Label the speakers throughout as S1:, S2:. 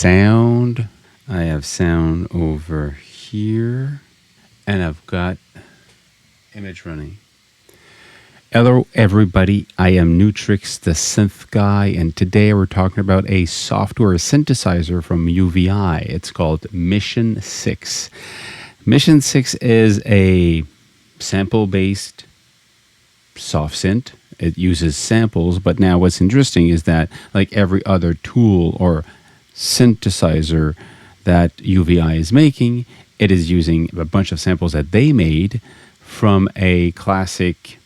S1: sound. I have sound over here. And I've got image running. Hello everybody, I am Nu-Trix, the synth guy, and today we're talking about a software synthesizer from UVI. It's called Mission 6. Mission 6 is a sample-based soft synth. It uses samples, but now what's interesting is that like every other tool or synthesizer that UVI is making, it is using a bunch of samples that they made from a classic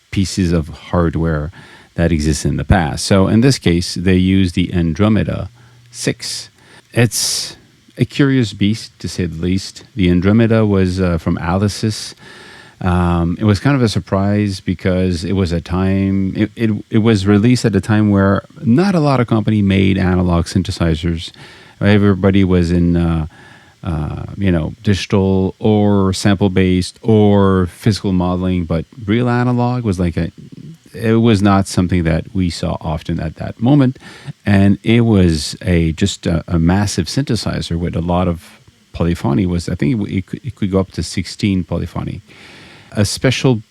S1: pieces of hardware that exists in the past. So in this case, they use the Andromeda 6. It's a curious beast, to say the least. The Andromeda was from Alesis. It was kind of a surprise because it was a time, it was released at a time where not a lot of company made analog synthesizers. Everybody was in digital or sample-based or physical modeling, but real analog was it was not something that we saw often at that moment. And it was just a massive synthesizer with a lot of polyphony. I think it could go up to 16 polyphony. A special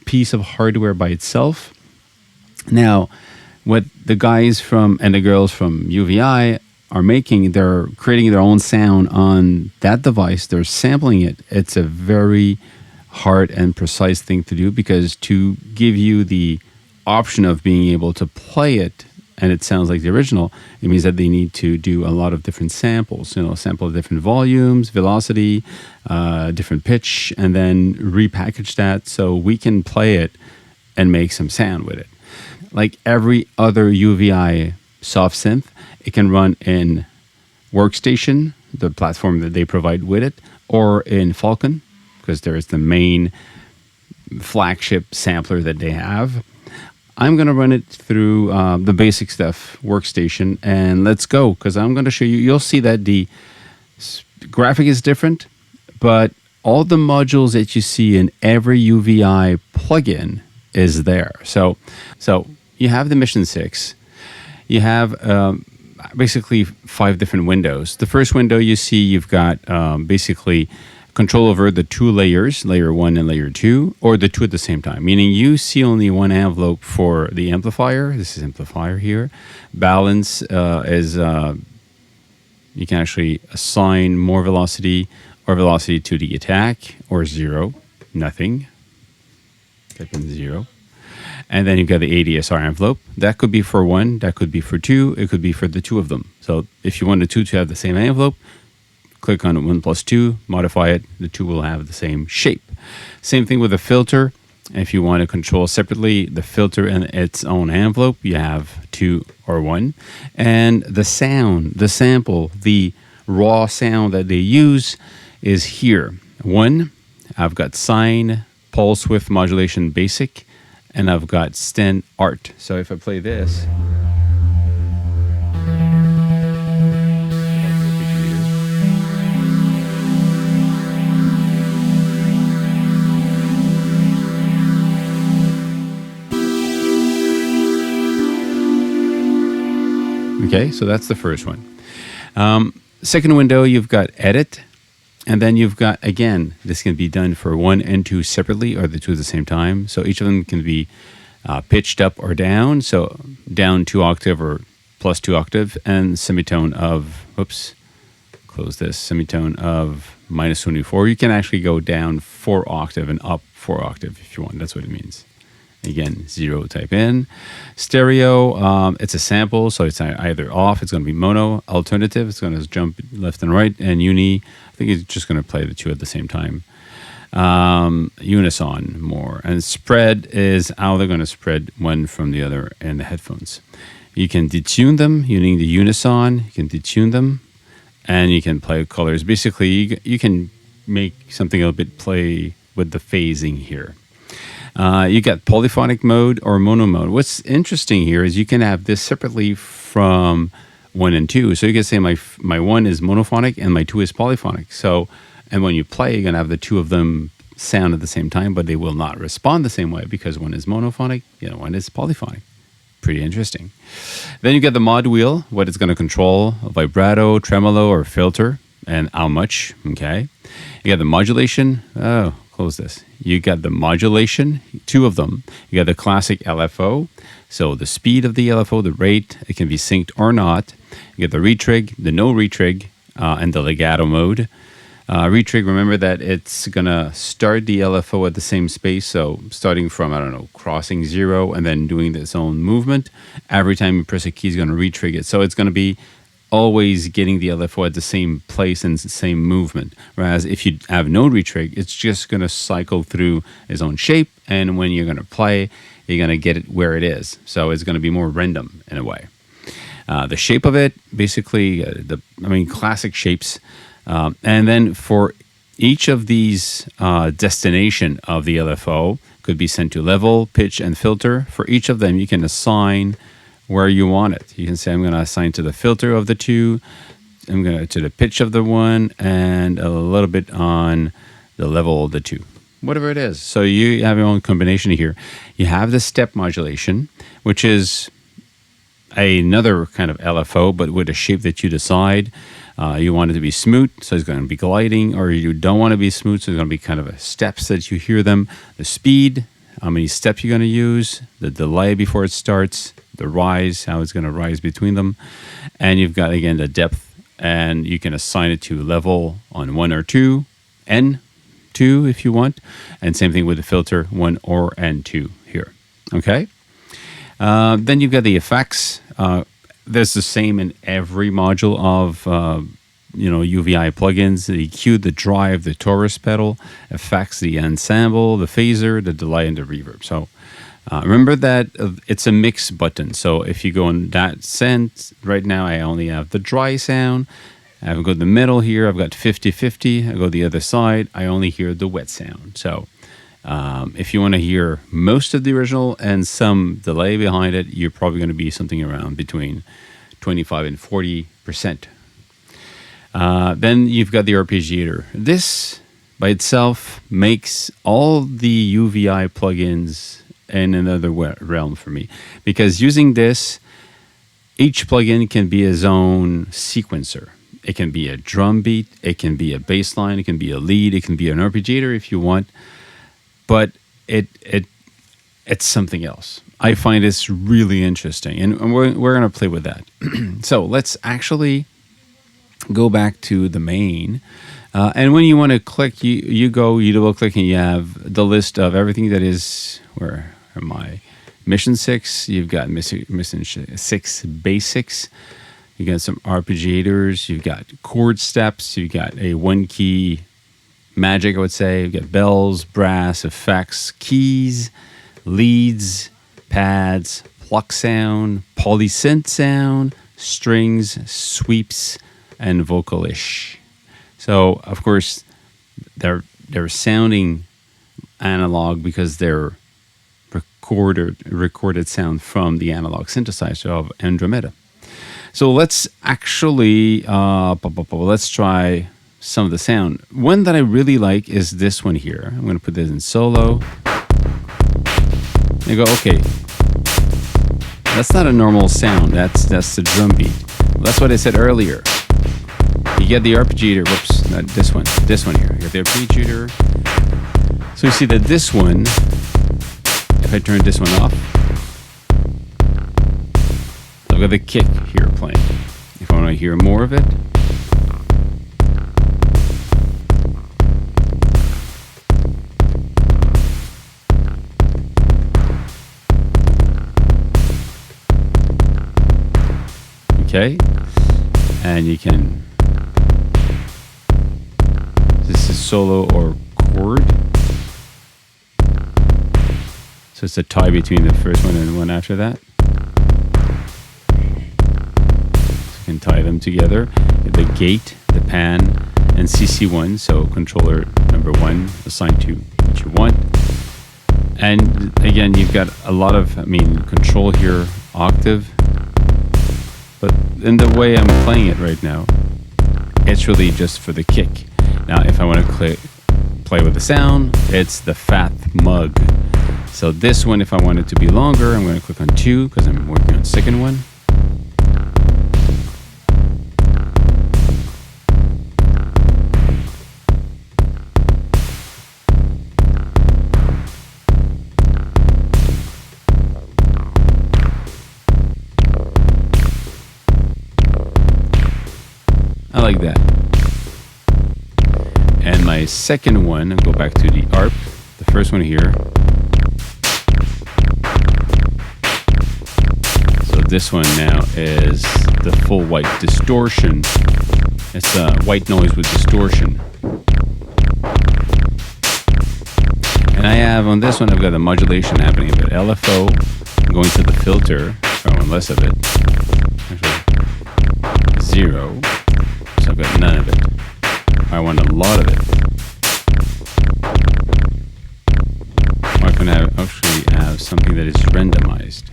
S1: piece of hardware by itself. Now, what the guys and the girls from UVI are making, they're creating their own sound on that device. They're sampling it. It's a very hard and precise thing to do, because to give you the option of being able to play it and it sounds like the original, it means that they need to do a lot of different samples, sample different volumes, velocity, different pitch, and then repackage that so we can play it and make some sound with it. Like every other UVI soft synth, it can run in Workstation, the platform that they provide with it, or in Falcon, because there is the main flagship sampler that they have. I'm going to run it through the basic stuff, Workstation, and let's go, because I'm going to show you. You'll see that the graphic is different, but all the modules that you see in every UVI plugin is there. So you have the Mission 6. You have basically 5 different windows. The first window you see, you've got basically control over the 2 layers, layer 1 and layer 2, or the 2 at the same time, meaning you see only one envelope for the amplifier. This is amplifier here. Balance is you can actually assign more velocity or velocity to the attack, or 0, nothing. Type in 0. And then you've got the ADSR envelope. That could be for 1, that could be for 2, it could be for the 2 of them. So if you want the 2 to have the same envelope, click on 1 plus 2, modify it, the 2 will have the same shape. Same thing with the filter. If you want to control separately the filter in its own envelope, you have 2 or 1. And the sound, the sample, the raw sound that they use is here. 1, I've got sine, pulse width modulation basic, and I've got Sten Art. So if I play this, okay, so that's the first one. Second window, you've got edit. And then you've got, again, this can be done for 1 and 2 separately, or the 2 at the same time. So each of them can be pitched up or down. So down 2 octave or plus 2 octave, and semitone of, close this, semitone of minus 24. You can actually go down 4 octave and up 4 octave if you want. That's what it means. Again, 0 type in. Stereo, it's a sample, so it's either off, it's going to be mono. Alternative, it's going to jump left and right. And uni, I think it's just going to play the 2 at the same time. Unison more. And spread is how they're going to spread one from the other in the headphones. You can detune them using the unison. You can detune them, and you can play colors. Basically, you can make something a bit play with the phasing here. You got polyphonic mode or mono mode. What's interesting here is you can have this separately from 1 and 2. So you can say my 1 is monophonic and my 2 is polyphonic. So, and when you play, you're going to have the 2 of them sound at the same time, but they will not respond the same way because one is monophonic, the other one is polyphonic. pretty interesting. Then you get the mod wheel, what it's going to control, vibrato, tremolo, or filter, and how much. Okay. You got the modulation. Oh, close this. You got the modulation, 2 of them. You got the classic LFO. So the speed of the LFO, the rate, it can be synced or not. You get the retrig, the no retrig, and the legato mode. Retrig, remember that it's going to start the LFO at the same space. So starting from, I don't know, crossing 0 and then doing its own movement. Every time you press a key, it's going to retrig it. So it's going to be always getting the LFO at the same place and the same movement. Whereas if you have no retrig, it's just going to cycle through its own shape. And when you're going to play, you're going to get it where it is. So it's going to be more random in a way. The shape of it, basically, classic shapes. And then for each of these destination of the LFO could be sent to level, pitch, and filter. For each of them, you can assign where you want it. You can say, I'm going to assign to the filter of the 2, I'm going to the pitch of the 1, and a little bit on the level of the 2. Whatever it is. So you have your own combination here. You have the step modulation, which is another kind of LFO, but with a shape that you decide. You want it to be smooth, so it's going to be gliding, or you don't want to be smooth, so it's going to be kind of a steps that you hear them. The speed, how many steps you're going to use, the delay before it starts, the rise, how it's going to rise between them. And you've got, again, the depth, and you can assign it to level on 1 or 2, N2 if you want. And same thing with the filter, 1 or N2 here. Okay. Then you've got the effects. There's the same in every module of UVI plugins: the EQ, the drive, the chorus pedal, effects, the ensemble, the phaser, the delay, and the reverb. So remember that it's a mix button. So if you go in that sense, right now I only have the dry sound. I've got the middle here. I've got 50-50. I go the other side. I only hear the wet sound. So if you want to hear most of the original and some delay behind it, you're probably going to be something around between 25 and 40%. Then you've got the arpeggiator. This by itself makes all the UVI plugins in another realm for me, because using this, each plugin can be its own sequencer. It can be a drum beat, it can be a bass line, it can be a lead, it can be an arpeggiator if you want. But it's something else. I find this really interesting, and we're going to play with that. So let's actually go back to the main. And when you want to click, you double click, and you have the list of everything that is, where am I? Mission 6, you've got Mission 6 Basics. You got some arpeggiators, you've got chord steps, you've got a 1-key magic, I would say. You've got bells, brass, effects, keys, leads, pads, pluck sound, polysynth sound, strings, sweeps, and vocalish. So, of course, they're sounding analog because they're recorded sound from the analog synthesizer of Andromeda. So let's actually let's try some of the sound. One that I really like is this one here. I'm going to put this in solo. You go, okay, that's not a normal sound. That's the drum beat. That's what I said earlier. You get the arpeggiator. Whoops, not this one. This one here. You get the arpeggiator. So you see that this one, if I turn this one off, I've got the kick here playing. If I want to hear more of it, okay, and you can, this is solo or chord, so it's a tie between the first one and the one after that. So you can tie them together. The gate, the pan, and CC1, so controller number 1 assigned to what you want. And again, you've got a lot of, control here, octave. But in the way I'm playing it right now, it's really just for the kick. Now, if I want to play with the sound, it's the fat mug. So this one, if I want it to be longer, I'm going to click on 2 because I'm working on the second one. I like that. And my second one, I'll go back to the ARP, the first one here. So this one now is the full white distortion. It's a white noise with distortion. And I have on this one, I've got the modulation happening, but LFO, I'm going to the filter, if I want less of it. Actually, 0. So I've got none of it. I want a lot of it. Or I can actually have something that is randomized.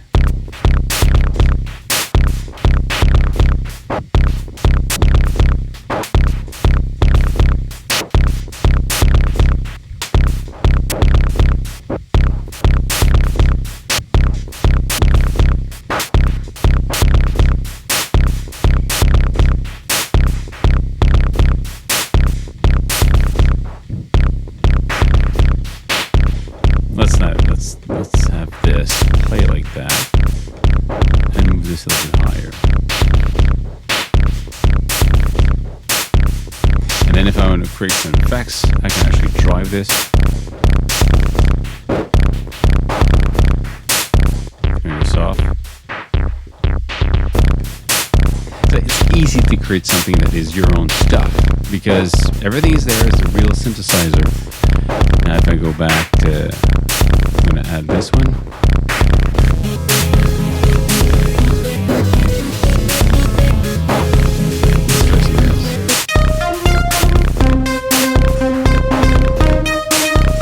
S1: Let's have this play like that and move this a little bit higher. And then if I want to create some effects, I can actually drive this. Turn this off. So it's easy to create something that is your own stuff because everything is there as a real synthesizer. Now if I go back to, I'm going to add this one.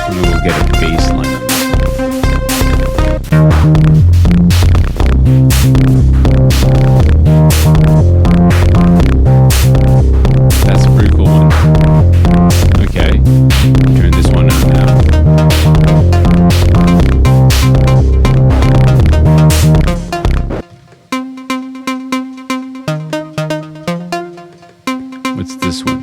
S1: And we'll get a bass line on this one. That's a pretty cool one. Okay, turn this one on now. What's this one?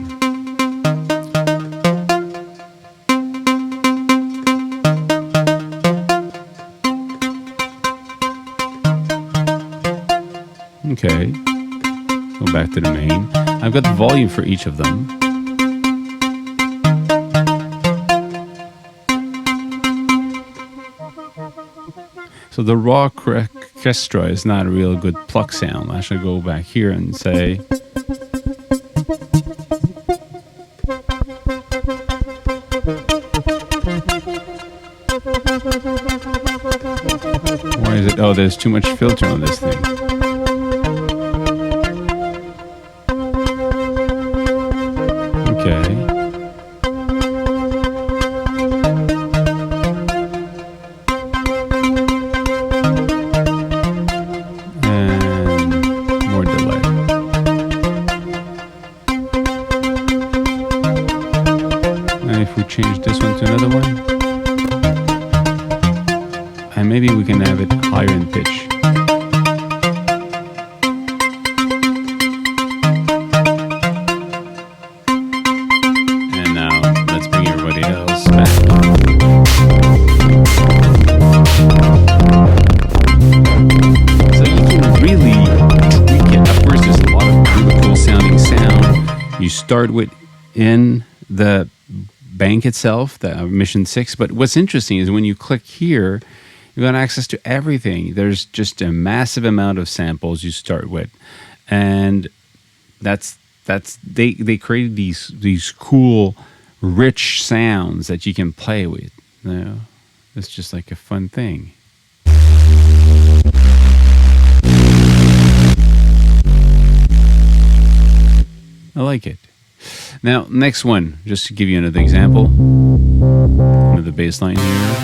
S1: Okay, go back to the main. I've got the volume for each of them. So the raw orchestra is not a real good pluck sound. I should go back here and say, why is it? Oh, there's too much filter on this thing. Okay. Change this one to another one, and maybe we can have it higher in pitch. And now let's bring everybody else back. So you can really tweak it. Of course, there's a lot of really cool sounding sound. You start with in the bank itself, the Mission 6, but what's interesting is when you click here, you've got access to everything. There's just a massive amount of samples you start with, and they created these cool, rich sounds that you can play with. You know, it's just like a fun thing. I like it. Now, next one, just to give you another example, another bass line here.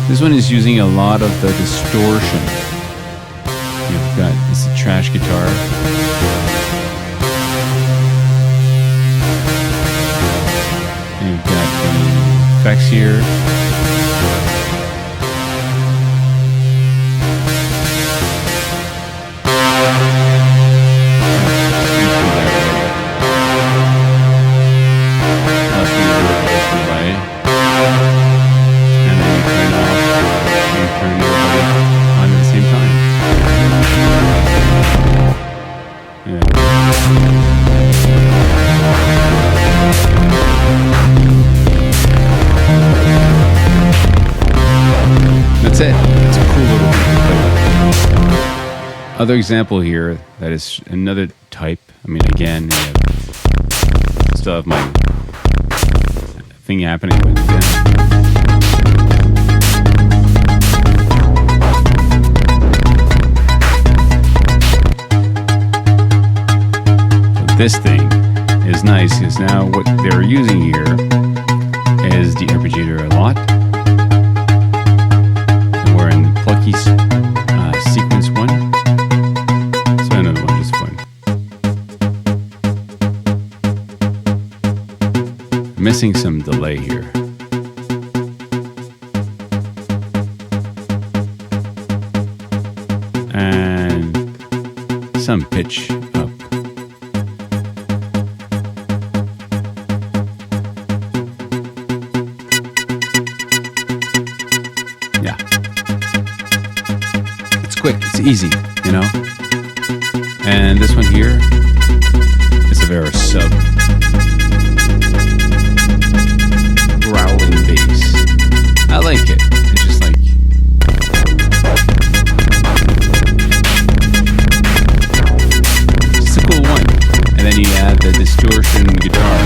S1: This one is using a lot of the distortion. You've got this trash guitar. And you've got the effects here. That's it. It's a cool little thing. Other example here, that is another type. I mean, again, still have my thing happening with it. This thing is nice because now what they're using here is the arpeggiator a lot. And we're in Plucky sequence 1. So another one just fun. Missing some delay here. And some pitch up. Yeah. It's quick, it's easy, you know? And this one here is a very sub growling bass. I like it. It's just like it's a cool one. And then you add the distortion guitar.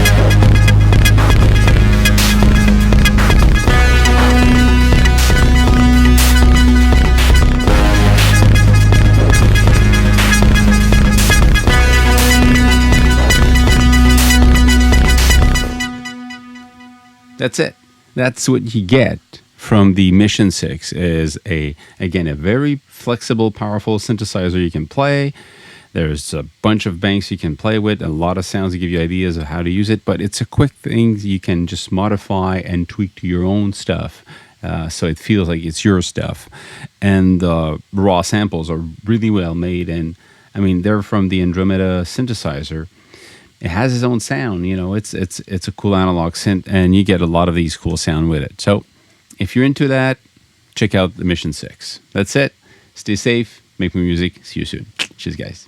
S1: That's it. That's what you get from the Mission 6 is again, a very flexible, powerful synthesizer you can play. There's a bunch of banks you can play with, a lot of sounds to give you ideas of how to use it, but it's a quick thing you can just modify and tweak to your own stuff. So it feels like it's your stuff. And the raw samples are really well made. And I mean, they're from the Andromeda synthesizer. It has its own sound, you know, it's a cool analog synth, and you get a lot of these cool sound with it. So if you're into that, check out the Mission 6. That's it. Stay safe, make more music. See you soon. Cheers, guys.